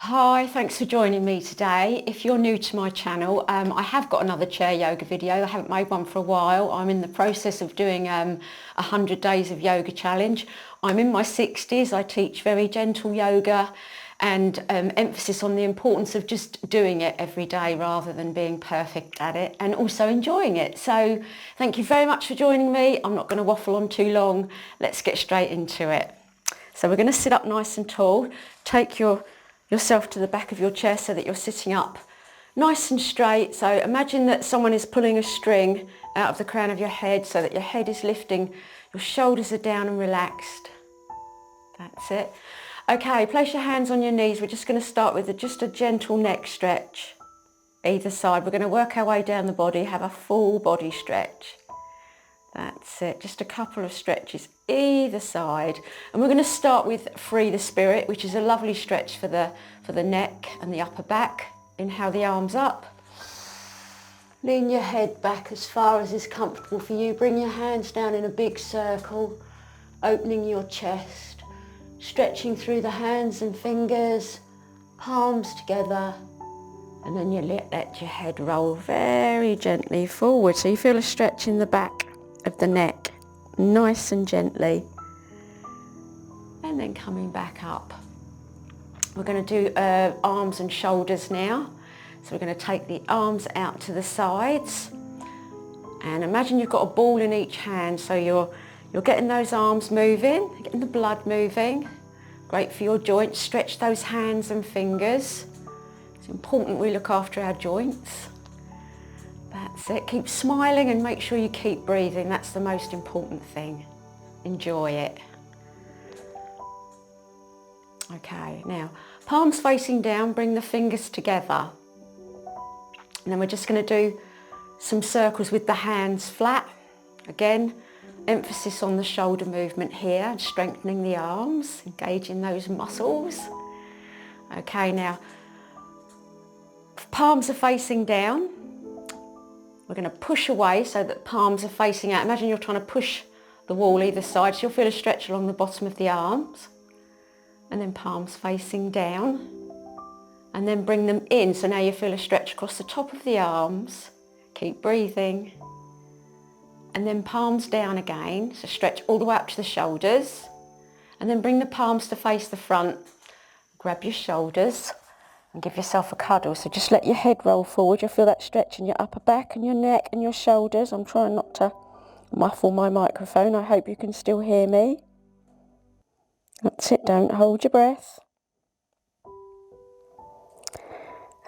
Hi, thanks for joining me today. If you're new to my channel, I have got another chair yoga video. I haven't made one for a while. I'm in the process of doing 100 days of yoga challenge. I'm in my 60s. I teach very gentle yoga and emphasis on the importance of just doing it every day rather than being perfect at it, and also enjoying it. So thank you very much for joining me. I'm not going to waffle on too long. Let's get straight into it. So we're going to sit up nice and tall. Take yourself to the back of your chair so that you're sitting up nice and straight. So imagine that someone is pulling a string out of the crown of your head so that your head is lifting, your shoulders are down and relaxed. That's it. Okay, place your hands on your knees. We're just going to start with just a gentle neck stretch either side. We're going to work our way down the body, have a full body stretch. That's it, just a couple of stretches either side. And we're going to start with Free the Spirit, which is a lovely stretch for the neck and the upper back. Inhale the arms up. Lean your head back as far as is comfortable for you. Bring your hands down in a big circle, opening your chest, stretching through the hands and fingers, palms together. And then you let your head roll very gently forward. So you feel a stretch in the back of the neck, nice and gently, and then coming back up. We're going to do arms and shoulders now. So we're going to take the arms out to the sides, and imagine you've got a ball in each hand. So you're getting those arms moving, getting the blood moving. Great for your joints. Stretch those hands and fingers. It's important we look after our joints. That's it. Keep smiling and make sure you keep breathing. That's the most important thing. Enjoy it. Okay, now palms facing down, bring the fingers together. And then we're just going to do some circles with the hands flat. Again, emphasis on the shoulder movement here, strengthening the arms, engaging those muscles. Okay, now palms are facing down. We're going to push away so that palms are facing out. Imagine you're trying to push the wall either side, so you'll feel a stretch along the bottom of the arms. And then palms facing down. And then bring them in, so now you feel a stretch across the top of the arms. Keep breathing. And then palms down again, so stretch all the way up to the shoulders. And then bring the palms to face the front. Grab your shoulders and give yourself a cuddle. So just let your head roll forward. You'll feel that stretch in your upper back and your neck and your shoulders. I'm trying not to muffle my microphone. I hope you can still hear me. That's it, don't hold your breath.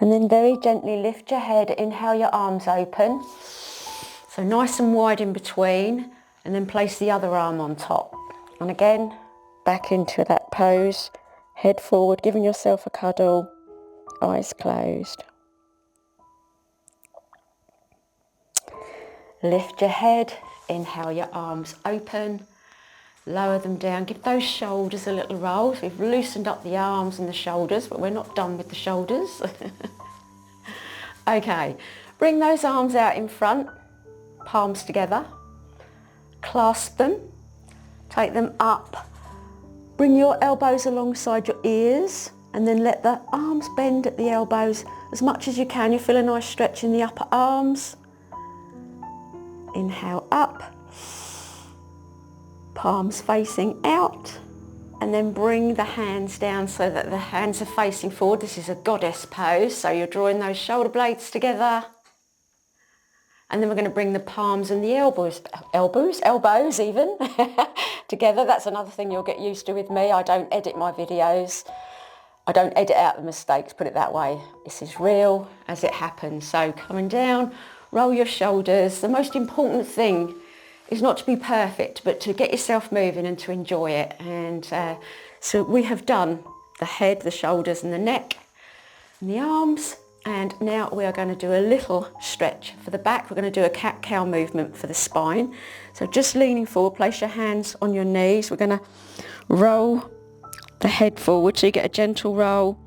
And then very gently lift your head, inhale your arms open. So nice and wide in between, and then place the other arm on top. And again, back into that pose, head forward, giving yourself a cuddle. Eyes closed. Lift your head, inhale your arms open, lower them down, give those shoulders a little roll. So we've loosened up the arms and the shoulders, but we're not done with the shoulders. Okay, bring those arms out in front, palms together, clasp them, take them up, bring your elbows alongside your ears, and then let the arms bend at the elbows as much as you can. You feel a nice stretch in the upper arms. Inhale up, palms facing out, and then bring the hands down so that the hands are facing forward. This is a goddess pose, so you're drawing those shoulder blades together. And then we're going to bring the palms and the elbows even, together. That's another thing you'll get used to with me. I don't edit my videos. I don't edit out the mistakes, put it that way. This is real as it happens. So coming down, roll your shoulders. The most important thing is not to be perfect, but to get yourself moving and to enjoy it. And so we have done the head, the shoulders and the neck and the arms. And now we are going to do a little stretch for the back. We're going to do a cat-cow movement for the spine. So just leaning forward, place your hands on your knees. We're going to roll the head forward, so you get a gentle roll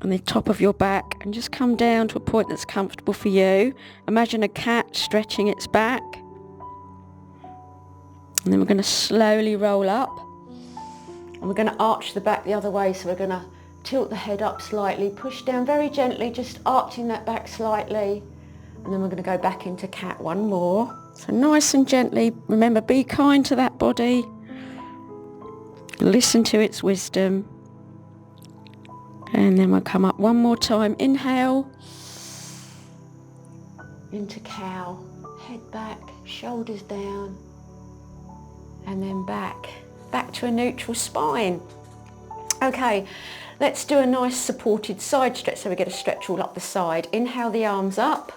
on the top of your back, and just come down to a point that's comfortable for you. Imagine a cat stretching its back. And then we're going to slowly roll up, and we're going to arch the back the other way. So we're going to tilt the head up slightly, push down very gently, just arching that back slightly. And then we're going to go back into cat one more. So nice and gently, remember, be kind to that body. Listen to its wisdom. And then we'll come up one more time. Inhale. Into cow. Head back, shoulders down. And then back to a neutral spine. Okay, let's do a nice supported side stretch so we get a stretch all up the side. Inhale the arms up.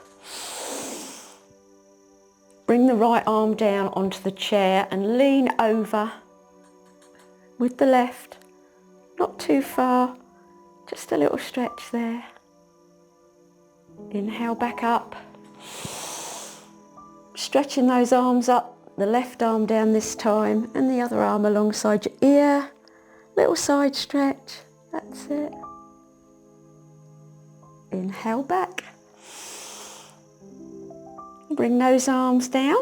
Bring the right arm down onto the chair and lean over with the left. Not too far, just a little stretch there. Inhale back up. Stretching those arms up. The left arm down this time and the other arm alongside your ear. Little side stretch. That's it. Inhale back. Bring those arms down.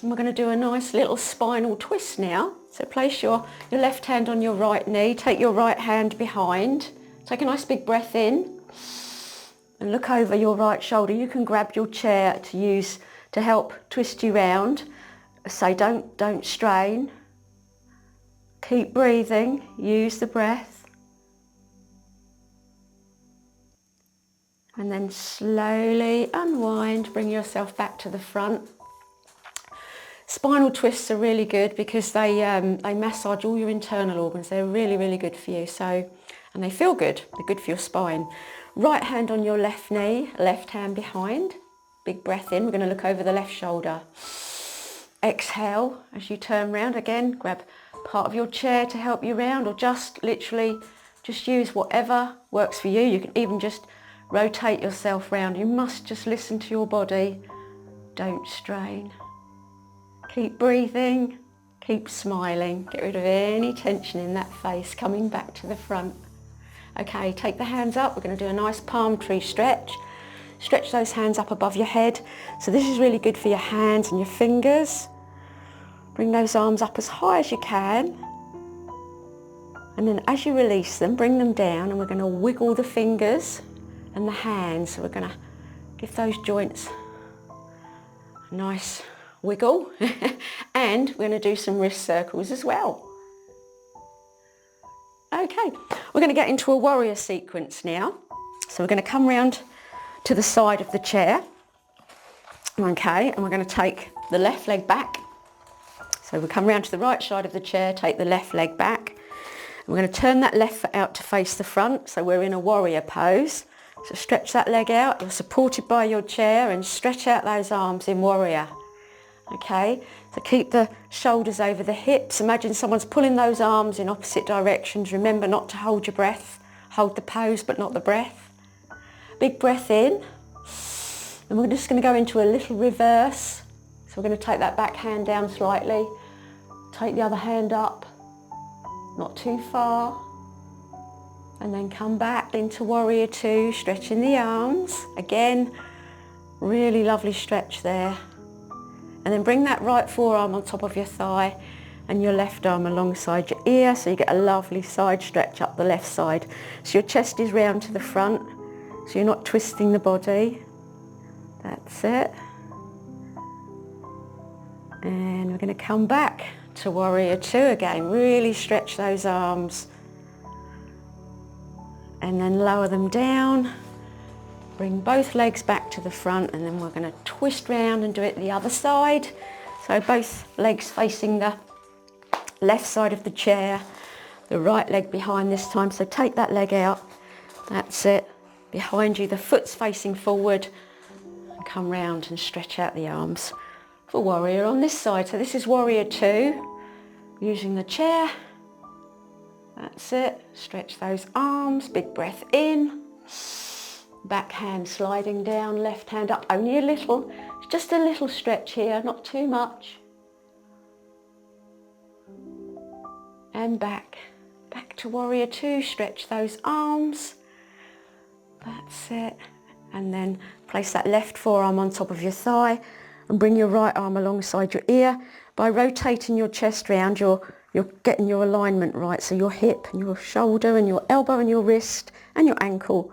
And we're going to do a nice little spinal twist now. So place your left hand on your right knee. Take your right hand behind. Take a nice big breath in. And look over your right shoulder. You can grab your chair to help twist you round. So don't strain. Keep breathing. Use the breath. And then slowly unwind. Bring yourself back to the front. Spinal twists are really good because they massage all your internal organs. They're really, really good for you. And they feel good. They're good for your spine. Right hand on your left knee. Left hand behind. Big breath in. We're going to look over the left shoulder. Exhale as you turn round again. Grab part of your chair to help you round, or just literally just use whatever works for you. You can even just rotate yourself round. You must just listen to your body. Don't strain. Keep breathing. Keep smiling. Get rid of any tension in that face. Coming back to the front. Okay, take the hands up. We're going to do a nice palm tree stretch. Stretch those hands up above your head. So this is really good for your hands and your fingers. Bring those arms up as high as you can. And then as you release them, bring them down, and we're going to wiggle the fingers and the hands. So we're going to give those joints a nice wiggle. And we're going to do some wrist circles as well. Okay, we're going to get into a warrior sequence now. So we're going to come round to the side of the chair. Okay, and we're going to take the left leg back. So we'll come round to the right side of the chair, take the left leg back. And we're going to turn that left foot out to face the front. So we're in a warrior pose. So stretch that leg out. You're supported by your chair, and stretch out those arms in warrior. Okay, so keep the shoulders over the hips. Imagine someone's pulling those arms in opposite directions. Remember not to hold your breath. Hold the pose but not the breath. Big breath in. And we're just going to go into a little reverse. So we're going to take that back hand down slightly. Take the other hand up. Not too far. And then come back into warrior two, stretching the arms. Again, really lovely stretch there. And then bring that right forearm on top of your thigh and your left arm alongside your ear, so you get a lovely side stretch up the left side. So your chest is round to the front, so you're not twisting the body. That's it. And we're going to come back to warrior two again. Really stretch those arms. And then lower them down. Bring both legs back to the front, and then we're going to twist round and do it the other side. So both legs facing the left side of the chair, the right leg behind this time. So take that leg out. That's it. Behind you, the foot's facing forward. And come round and stretch out the arms for warrior on this side. So this is warrior two, using the chair. That's it. Stretch those arms. Big breath in. Back hand sliding down, left hand up, only a little, just a little stretch here, not too much. And back to warrior two, stretch those arms. That's it. And then place that left forearm on top of your thigh and bring your right arm alongside your ear. By rotating your chest round, you're you're getting your alignment right. So your hip and your shoulder and your elbow and your wrist and your ankle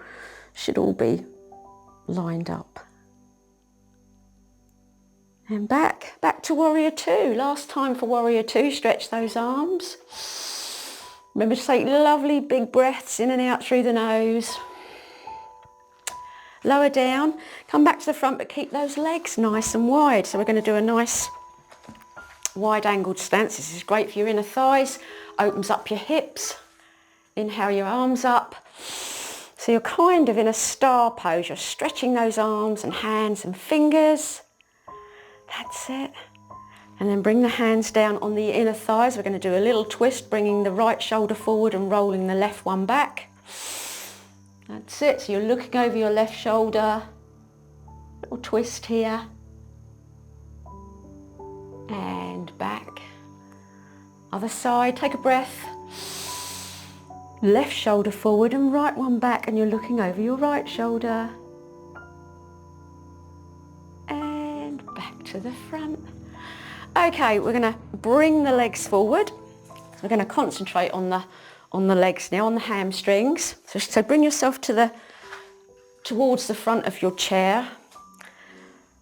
should all be lined up. And back to warrior two. Last time for warrior two, stretch those arms. Remember to take lovely big breaths in and out through the nose. Lower down, come back to the front, but keep those legs nice and wide. So we're going to do a nice wide angled stance. This is great for your inner thighs, opens up your hips. Inhale your arms up. So you're kind of in a star pose. You're stretching those arms and hands and fingers. That's it. And then bring the hands down on the inner thighs. We're going to do a little twist, bringing the right shoulder forward and rolling the left one back. That's it. So you're looking over your left shoulder. Little twist here. And back. Other side. Take a breath. Left shoulder forward and right one back, and you're looking over your right shoulder. And back to the front. Okay, we're going to bring the legs forward. We're going to concentrate on the legs now, on the hamstrings. So bring yourself towards the front of your chair.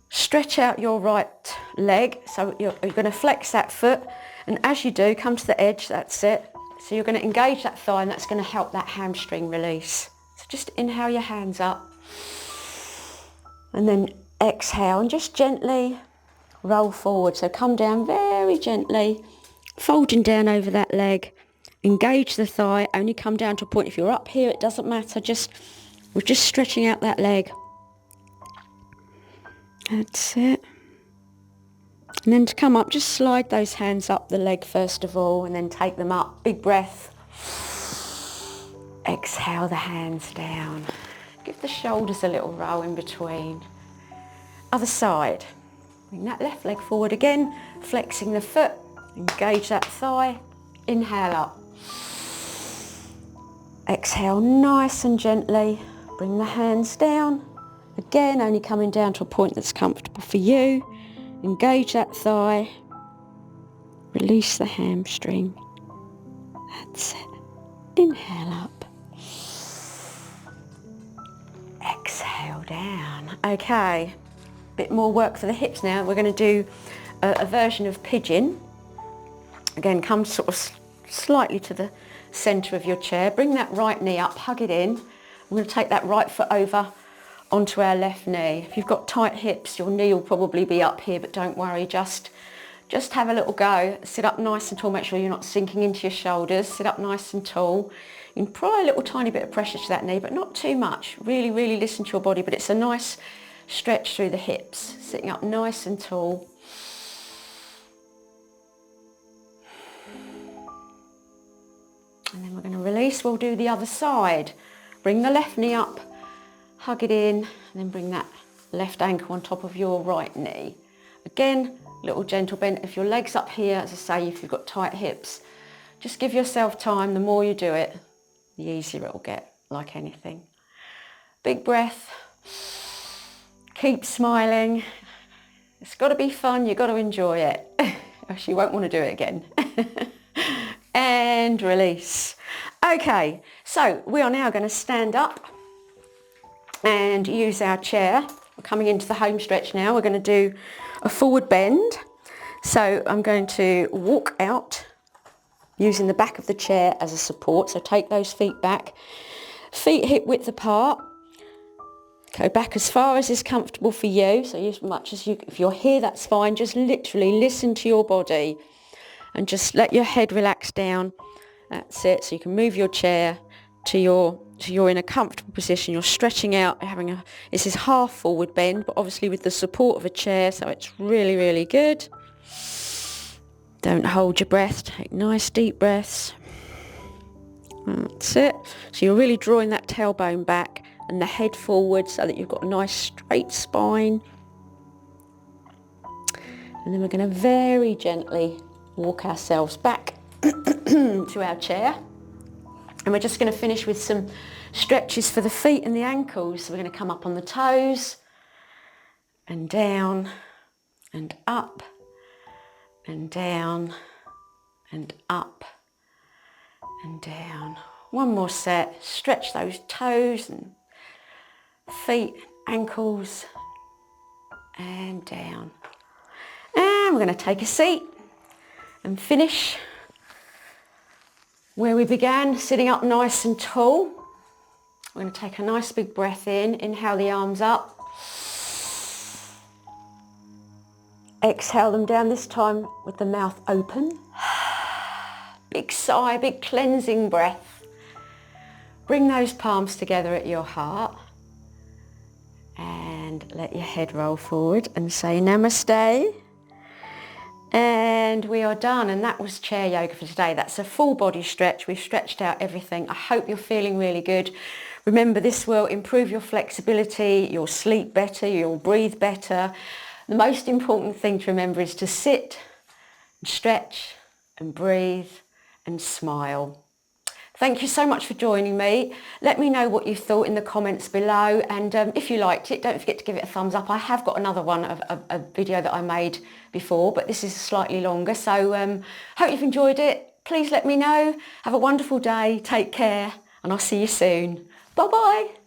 Stretch out your right leg. So you're going to flex that foot, and as you do, come to the edge. That's it. So you're going to engage that thigh, and that's going to help that hamstring release. So just inhale your hands up, and then exhale, and just gently roll forward. So come down very gently, folding down over that leg. Engage the thigh, only come down to a point. If you're up here, it doesn't matter. We're just stretching out that leg. That's it. And then to come up, just slide those hands up the leg first of all, and then take them up. Big breath. Exhale the hands down. Give the shoulders a little roll in between. Other side. Bring that left leg forward again, flexing the foot. Engage that thigh. Inhale up. Exhale nice and gently. Bring the hands down. Again, only coming down to a point that's comfortable for you. Engage that thigh. Release the hamstring. That's it. Inhale up. Exhale down. Okay, bit more work for the hips now. We're going to do a version of pigeon. Again, come sort of slightly to the centre of your chair. Bring that right knee up, hug it in. I'm going to take that right foot over onto our left knee. If you've got tight hips, your knee will probably be up here, but don't worry, just have a little go. Sit up nice and tall, make sure you're not sinking into your shoulders. Sit up nice and tall. You can apply a little tiny bit of pressure to that knee, but not too much. Really, really listen to your body, but it's a nice stretch through the hips. Sitting up nice and tall. And then we're going to release. We'll do the other side. Bring the left knee up. Hug it in, and then bring that left ankle on top of your right knee. Again, little gentle bend. If your leg's up here, as I say, if you've got tight hips, just give yourself time. The more you do it, the easier it'll get, like anything. Big breath. Keep smiling. It's got to be fun. You've got to enjoy it. Else you won't want to do it again. And release. Okay, so we are now going to stand up and use our chair. We're coming into the home stretch now. We're going to do a forward bend. So I'm going to walk out using the back of the chair as a support. So take those feet back. Feet hip width apart. Go back as far as is comfortable for you. So as much as you, if you're here, that's fine. Just literally listen to your body and just let your head relax down. That's it. So you can move your chair to you're in a comfortable position. You're stretching out, this is half forward bend, but obviously with the support of a chair, so it's really, really good. Don't hold your breath. Take nice deep breaths. That's it. So you're really drawing that tailbone back and the head forward so that you've got a nice straight spine. And then we're going to very gently walk ourselves back to our chair. And we're just going to finish with some stretches for the feet and the ankles. So we're going to come up on the toes and down and up and down and up and down. One more set. Stretch those toes and feet, ankles, and down. And we're going to take a seat and finish where we began, sitting up nice and tall. We're going to take a nice big breath in, inhale the arms up. Exhale them down, this time with the mouth open. Big sigh, big cleansing breath. Bring those palms together at your heart and let your head roll forward and say namaste. And we are done, and that was chair yoga for today. That's a full body stretch. We've stretched out everything. I hope you're feeling really good. Remember, this will improve your flexibility, you'll sleep better, you'll breathe better. The most important thing to remember is to sit and stretch and breathe and smile. Thank you so much for joining me. Let me know what you thought in the comments below, and if you liked it, don't forget to give it a thumbs up. I have got another one of a video that I made before, but this is slightly longer, so hope you've enjoyed it. Please let me know. Have a wonderful day, take care, and I'll see you soon. Bye bye.